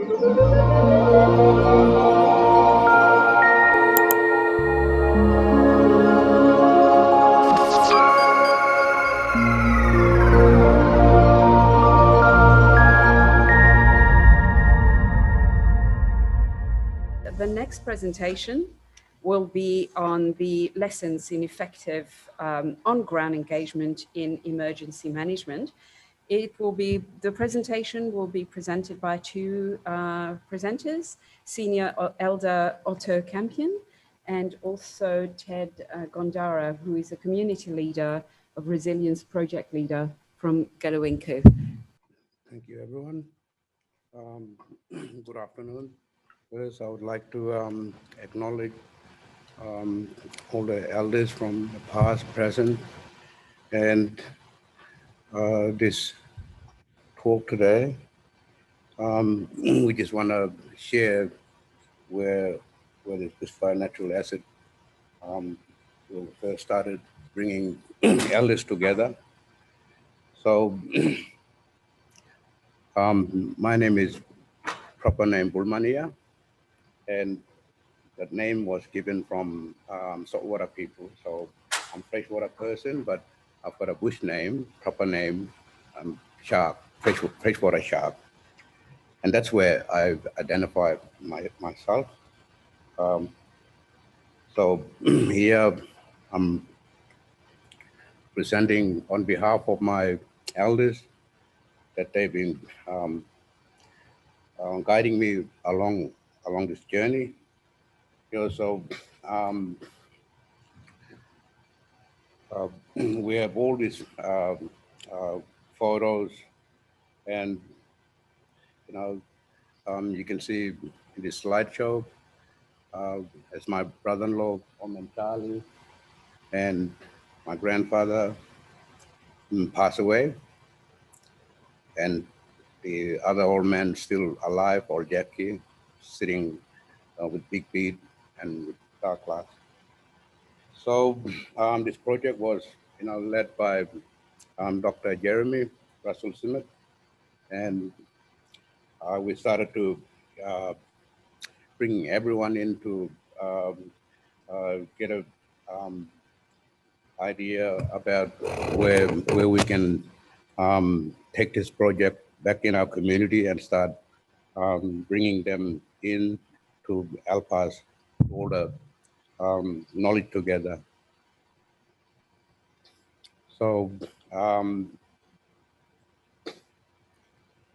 The next presentation will be on the lessons in effective on-ground engagement in emergency management. The presentation will be presented by two presenters, Senior Elder Otto Campion and also Ted Gondarra, who is a community leader of resilience project leader from Galiwin'ku. Thank you, everyone. Good afternoon. First, I would like to acknowledge all the elders from the past, present, and this talk today. We just want to share where this Bushfire natural acid we first started bringing elders together. So my name is proper name Bulmaniya, and that name was given from saltwater people. So I'm a freshwater person, but I've got a bush name, proper name, shark, freshwater shark. And that's where I've identified myself. So here I'm presenting on behalf of my elders that they've been guiding me along this journey. So we have all these photos, and you can see in this slideshow as my brother-in-law, Charlie, and my grandfather passed away, and the other old man still alive, old Jackie, sitting with big beard and with dark glass. So this project was, led by Dr. Jeremy Russell Smith, and we started to bring everyone in to get a idea about where we can take this project back in our community and start bringing them in to help us all the knowledge together. So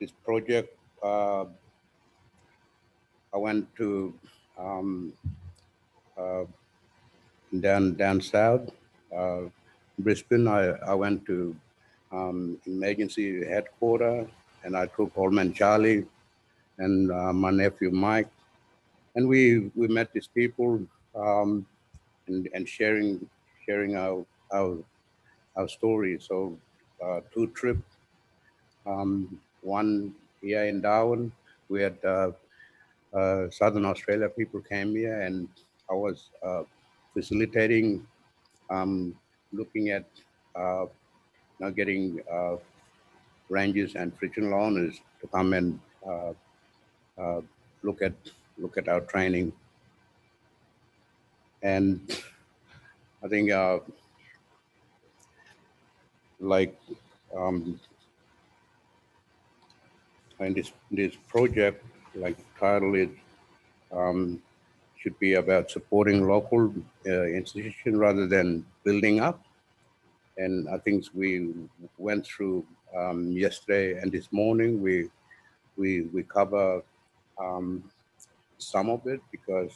this project, I went to down south, Brisbane. I went to emergency headquarters, and I took old man Charlie and my nephew Mike, and we met these people and sharing our story. So two trips, one here in Darwin, we had Southern Australia people came here, and I was facilitating, looking at getting rangers and frictional owners to come and look at our training. And I think in this project, like title it should be about supporting local institutions rather than building up. And I think we went through yesterday and this morning. We cover some of it because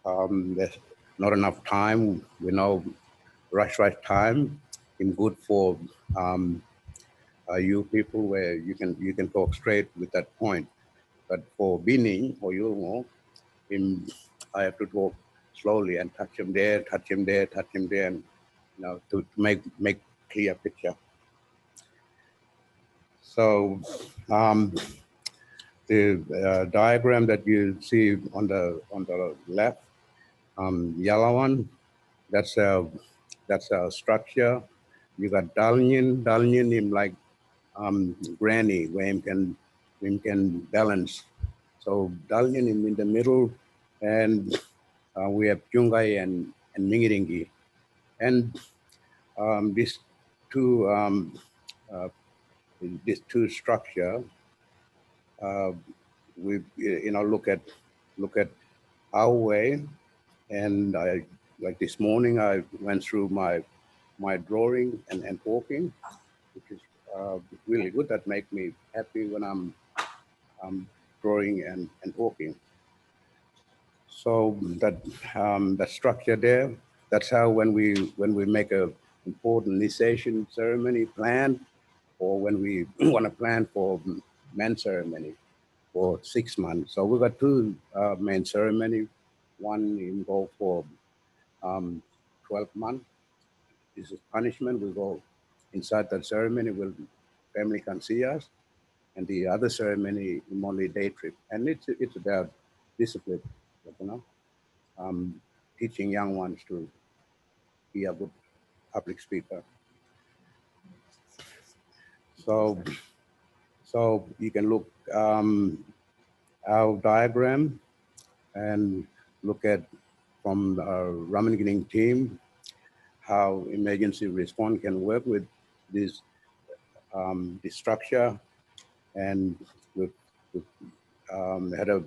there's not enough time. We know rush time is good for you people where you can talk straight with that point. But for Bini or you, I have to talk slowly and touch him there, and to make clear picture. So the diagram that you see on the left, yellow one, that's a structure. You got dalnyin in like granny where him can balance. So Dalian is in the middle, and we have Jungai and Mingiringi. And these two structure, we look at our way. And like this morning, I went through my drawing and walking, which is really good. That make me happy when I'm drawing and walking. So that structure there, that's how when we make a important initiation ceremony plan, or when we want to plan for men's ceremony for 6 months. So we've got two main ceremony. One involved for 12 months. This is punishment. We go inside that ceremony, family can see us. And the other ceremony, only day trip. And it's about discipline, teaching young ones to be a good public speaker. So you can look our diagram and look at from our Ramingining team how emergency response can work with this structure, and we've had a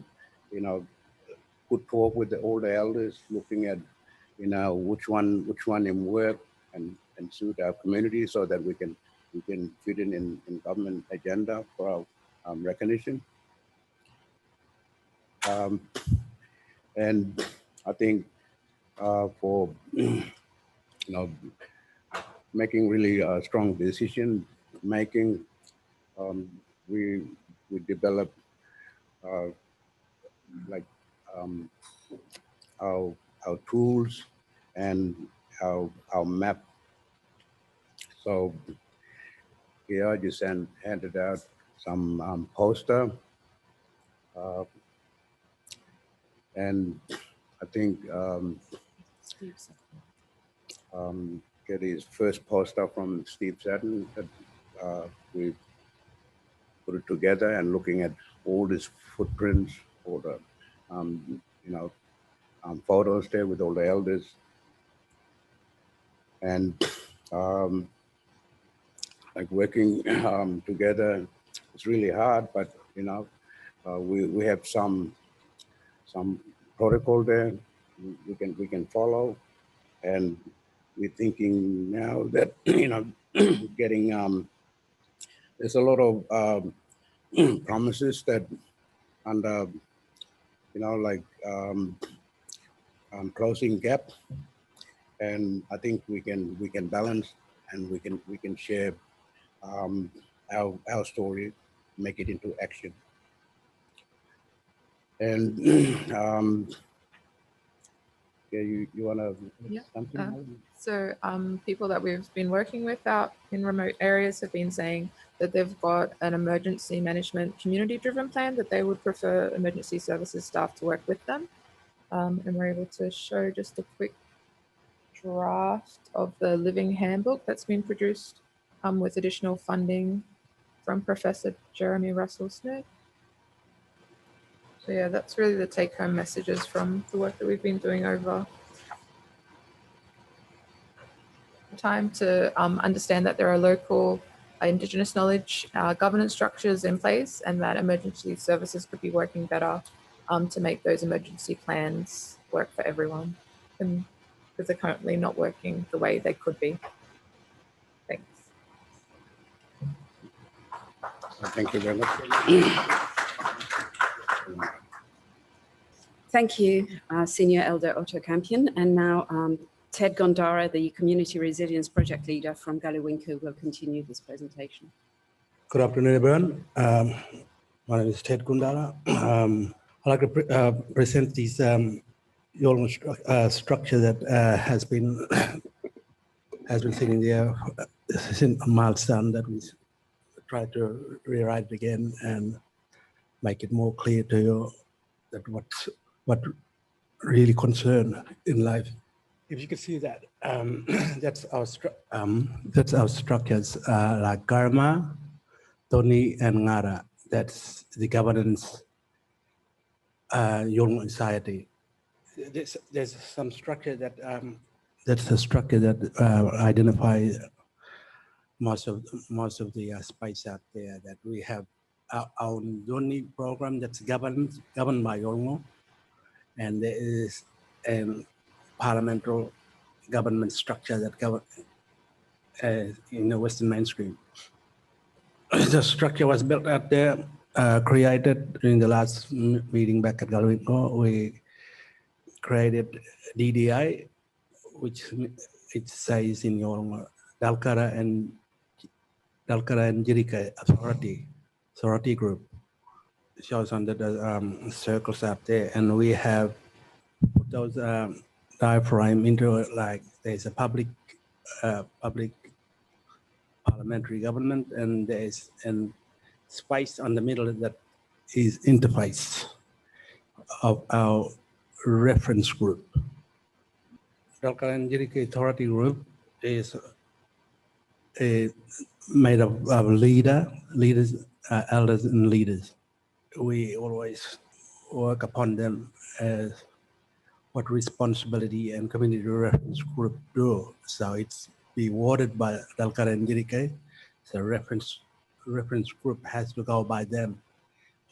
good talk with all the elders, looking at which one in work and suit our community, so that we can fit in government agenda for our recognition. And I think for making really strong decision making, we develop our tools and our map. So here I just handed out some poster, and I think get his first poster from Steve Satin that we put it together, and looking at all these footprints, all the photos there with all the elders, and like working together. It's really hard, but we have some protocol there we can follow, and we're thinking now that getting there's a lot of promises that under closing gap, and I think we can balance, and we can share our story, make it into action. And yeah, you want to something? So people that we've been working with out in remote areas have been saying that they've got an emergency management community-driven plan, that they would prefer emergency services staff to work with them. And we're able to show just a quick draft of the living handbook that's been produced with additional funding from Professor Jeremy Russell-Smith. So yeah, that's really the take-home messages from the work that we've been doing over time, to understand that there are local Indigenous knowledge governance structures in place, and that emergency services could be working better to make those emergency plans work for everyone, and because they're currently not working the way they could be. Thanks. Thank you very much. Thank you, Senior Elder Otto Campion. And now Ted Gondarra, the Community Resilience Project Leader from Galiwin'ku, will continue this presentation. Good afternoon, everyone. My name is Ted Gondarra. I'd like to present this structure that has been seen in there since a milestone that we try to rewrite again and make it more clear to you that what really concern in life. If you can see that, that's our structures like Karma, Tony, and Ngara. That's the governance Yolngu society. There's some structure that that's a structure that identify most of the space out there, that we have our Yolngu program that's governed by Yolngu, and there is a parliamentary government structure that govern in the Western mainstream. The structure was built out there, created in the last meeting back at Galiwin'ku. We created DDI, which it says in your Dalkara and Jirika authority group. It shows under the circles up there, and we have put those diaphragm into like there's a public parliamentary government, and there's an space on the middle that is interface of our reference group. Dalkara and Jirika authority group is made of leaders, elders and leaders. We always work upon them as what responsibility and community reference group do. So it's rewarded by Dalkara and Jirika. So reference group has to go by them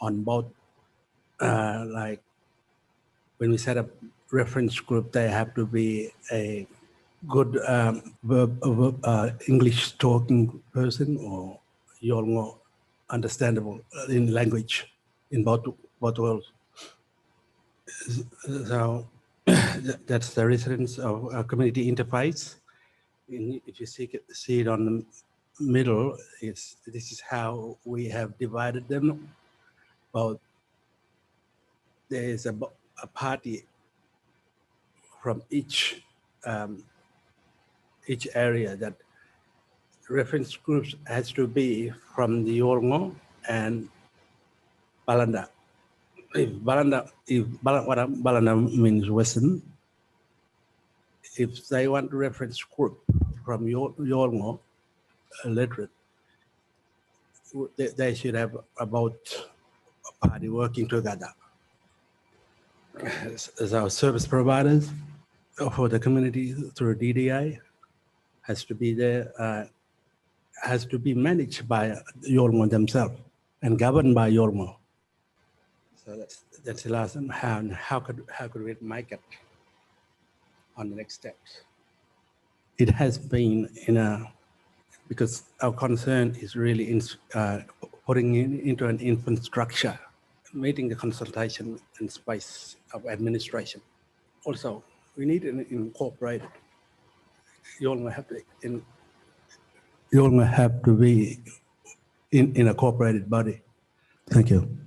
on both, like when we set up reference group, they have to be a good English talking person or Yolngu understandable in language in both worlds. So that's the residence of a community interface. If you see it on the middle, this is how we have divided them. Both there is a party from each area that reference groups has to be from the Yolngu and Balanda. If Balanda means Western, if they want reference group from Yolngu literate, they should have about a party working together. As our service providers for the community through DDI has to be there, has to be managed by Yolngu themselves and governed by Yolngu. So that's the last one. How could we make it on the next steps? It has been because our concern is really in putting into an infrastructure, meeting the consultation and space of administration. Also, we need an incorporated. Yolngu have to be in a cooperated body. Thank you.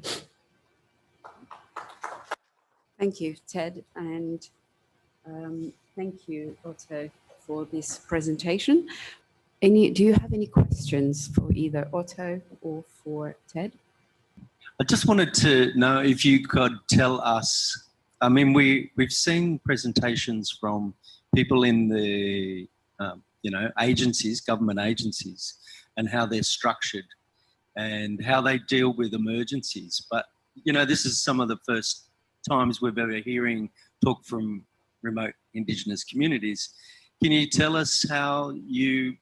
Thank you, Ted, and thank you, Otto, for this presentation. Do you have any questions for either Otto or for Ted? I just wanted to know if you could tell us, I mean, we've seen presentations from people in the, agencies, government agencies, and how they're structured and how they deal with emergencies. But, this is some of the first times we've ever hearing talk from remote Indigenous communities. Can you tell us how you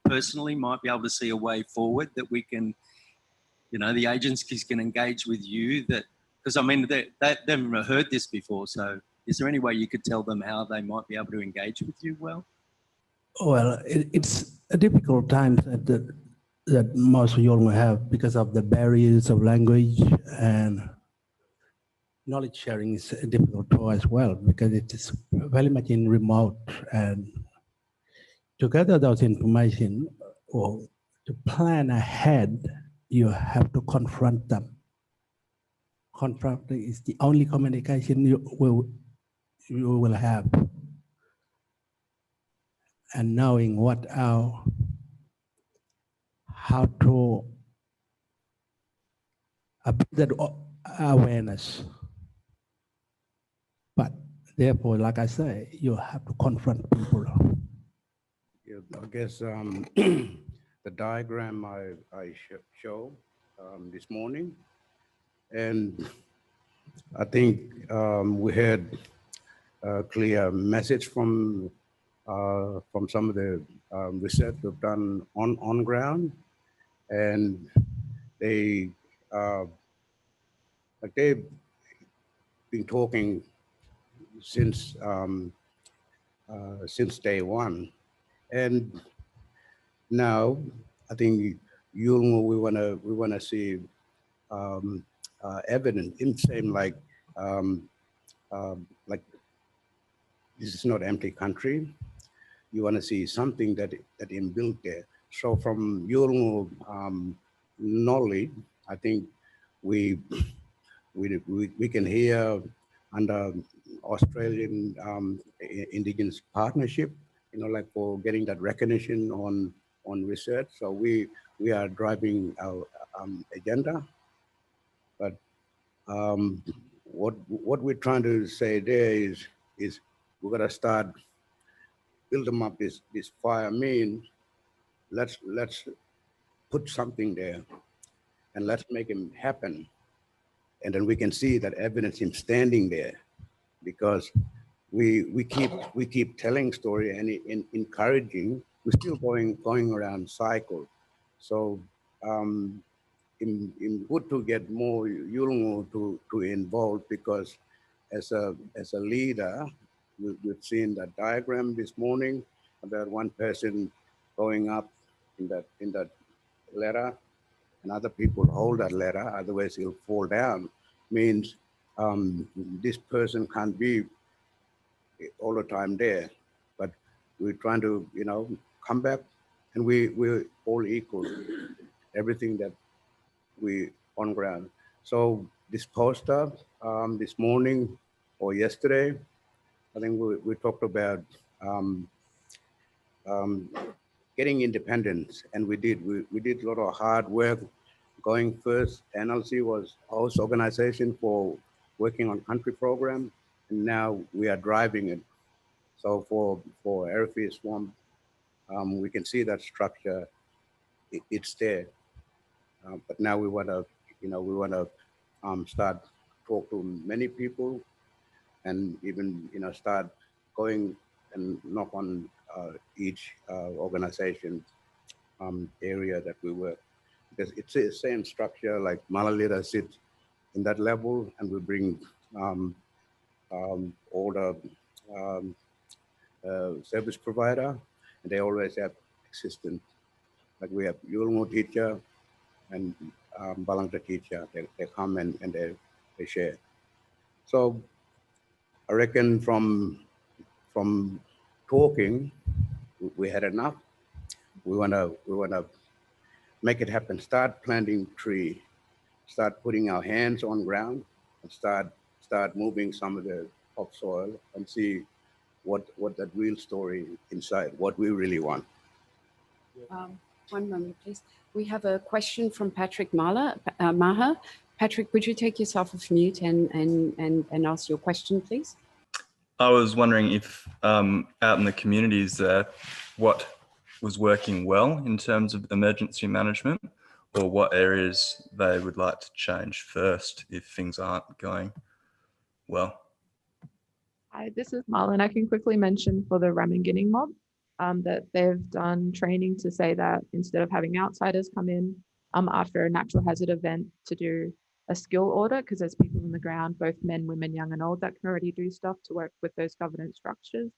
personally might be able to see a way forward that we can, the agencies can engage with you, that, because I mean, they haven't heard this before. So is there any way you could tell them how they might be able to engage with you well? Well, it's a difficult time that most of Yolngu have because of the barriers of language, and knowledge sharing is difficult too as well because it is very much in remote, and to gather those information or to plan ahead, you have to confront them. Confronting is the only communication you will have. And knowing how to build that awareness. But therefore, like I say, you have to confront people. Yeah, I guess the diagram I show this morning, and I think we heard a clear message from some of the research we've done on ground, and they like they've been talking since day one, and now I think we wanna see evidence in same like this is not empty country. You want to see something that inbuilt there. So from Yolngu knowledge, I think we can hear under Australian Indigenous partnership, like for getting that recognition on research. So we are driving our agenda, but what we're trying to say there is we're gonna start build them up this fire means let's put something there and let's make him happen, and then we can see that evidence him standing there, because we keep telling story and encouraging. We're still going around cycle. So in good to get more Yolngu to involve, because as a leader, we've seen that diagram this morning about one person going up in that ladder, and other people hold that ladder, otherwise he'll fall down. Means this person can't be all the time there, but we're trying to come back, and we're all equal. Everything that we on ground. So this poster this morning or yesterday, I think we talked about getting independence, and we did a lot of hard work going first. NLC was host organization for working on country program, and now we are driving it. So for Airfield Swamp, we can see that structure, it's there. But now we want to start talk to many people, and even start going and knock on each organization area that we work, because it's the same structure. Like Malalita sits in that level, and we bring all the service provider, and they always have assistant. Like we have Yolngu teacher and Balangta teacher. They come and they share. So I reckon from talking, we had enough. We wanna make it happen. Start planting tree. Start putting our hands on ground, and start moving some of the topsoil, and see what that real story inside, what we really want. One moment, please. We have a question from Patrick Maher. Patrick, would you take yourself off mute and ask your question, please? I was wondering if out in the communities there, what was working well in terms of emergency management, or what areas they would like to change first if things aren't going well. Hi, this is Marlon. I can quickly mention for the Ramingining mob that they've done training to say that instead of having outsiders come in after a natural hazard event, to do a skill audit, because there's people on the ground, both men, women, young and old, that can already do stuff to work with those governance structures.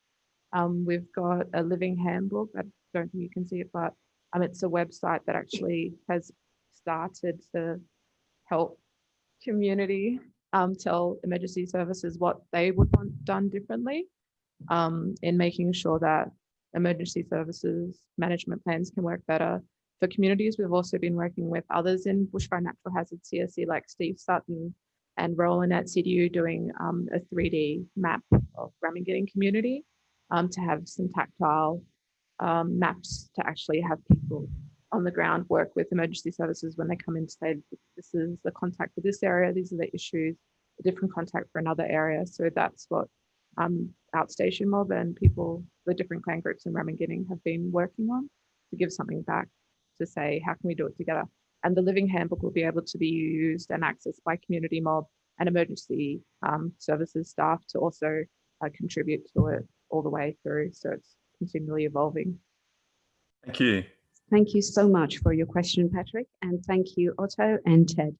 We've got a living handbook. I don't think you can see it, but it's a website that actually has started to help community tell emergency services what they would want done differently in making sure that emergency services management plans can work better. For communities, we've also been working with others in bushfire natural hazard CSC, like Steve Sutton and Roland at CDU, doing a 3D map of Ramingining community to have some tactile maps to actually have people on the ground work with emergency services when they come in to say, this is the contact for this area, these are the issues, a different contact for another area. So that's what Outstation Mob and people, the different clan groups in Ramingining have been working on, to give something back, to say, how can we do it together? And the living handbook will be able to be used and accessed by community mob and emergency services staff to also contribute to it all the way through. So it's continually evolving. Thank you. Thank you so much for your question, Patrick, and thank you, Otto and Ted.